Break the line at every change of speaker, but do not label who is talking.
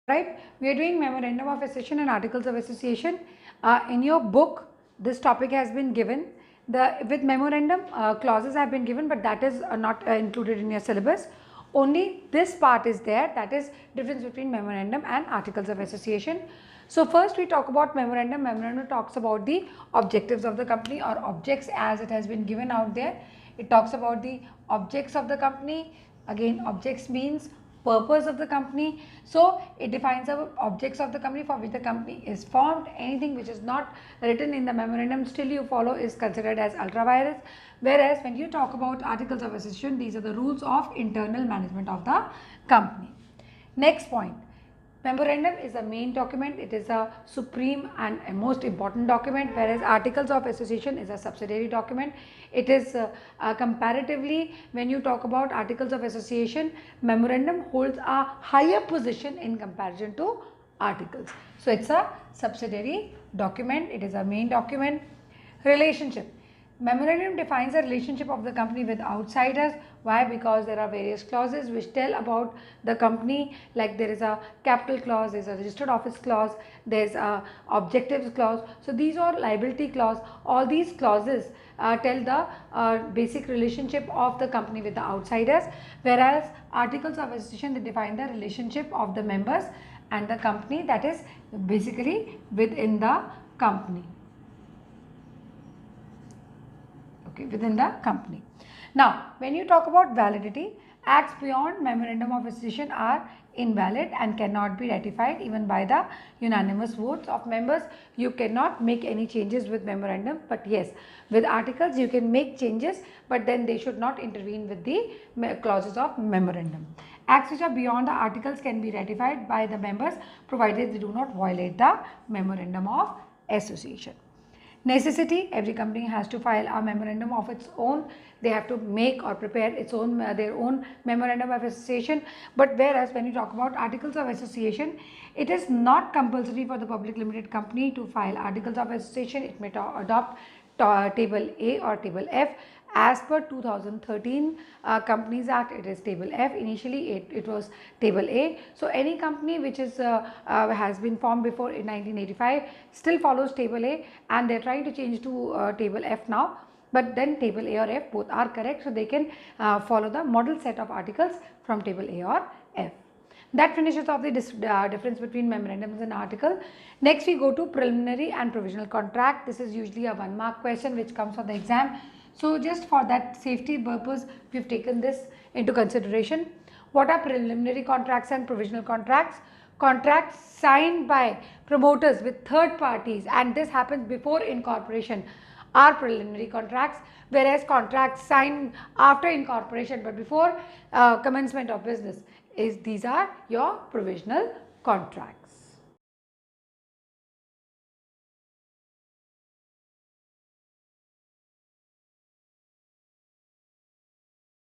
Right, we are doing memorandum of association and articles of association. In your book, this topic has been given. With memorandum, clauses have been given, but that is not included in your syllabus. Only this part is there, that is difference between memorandum and articles of association. So first we talk about memorandum. Memorandum talks about the objectives of the company, or objects as it has been given out there. It talks about the objects of the company. Again, objects means purpose of the company. So it defines the objects of the company for which the company is formed. Anything which is not written in the memorandum still you follow is considered as ultra vires. Whereas when you talk about articles of association, these are the rules of internal management of the company. Next point. Memorandum is a main document. It is a supreme and a most important document, whereas articles of association is a subsidiary document. It is comparatively, when you talk about articles of association, memorandum holds a higher position in comparison to articles. So it's a subsidiary document. It is a main document. Relationship. Memorandum defines the relationship of the company with outsiders. Why? Because there are various clauses which tell about the company, like there is a capital clause, there is a registered office clause, there is a objectives clause. So these are liability clause. All these clauses tell the basic relationship of the company with the outsiders, whereas articles of association, they define the relationship of the members and the company, that is basically within the company. Okay, within the company. Now, when you talk about validity, acts beyond memorandum of association are invalid and cannot be ratified even by the unanimous votes of members. You cannot make any changes with memorandum, but yes, with articles you can make changes, but then they should not intervene with the clauses of memorandum. Acts which are beyond the articles can be ratified by the members provided they do not violate the memorandum of association. Necessity, every company has to file a memorandum of its own. They have to make or prepare its own their own memorandum of association. But whereas when you talk about articles of association, it is not compulsory for the public limited company to file articles of association. It may adopt table A or table F. As per 2013 Companies Act, it is table F. Initially it was table A. So any company which is has been formed before in 1985 still follows table A, and they are trying to change to table F now. But then table A or F both are correct, so they can follow the model set of articles from table A or F. That finishes off the difference between memorandums and article. Next we go to preliminary and provisional contract. This is usually a 1 mark question which comes on the exam. So just for that safety purpose, we have taken this into consideration. What are preliminary contracts and provisional contracts? Contracts signed by promoters with third parties, and this happens before incorporation, are preliminary contracts, whereas contracts signed after incorporation but before commencement of business, these are your provisional contracts.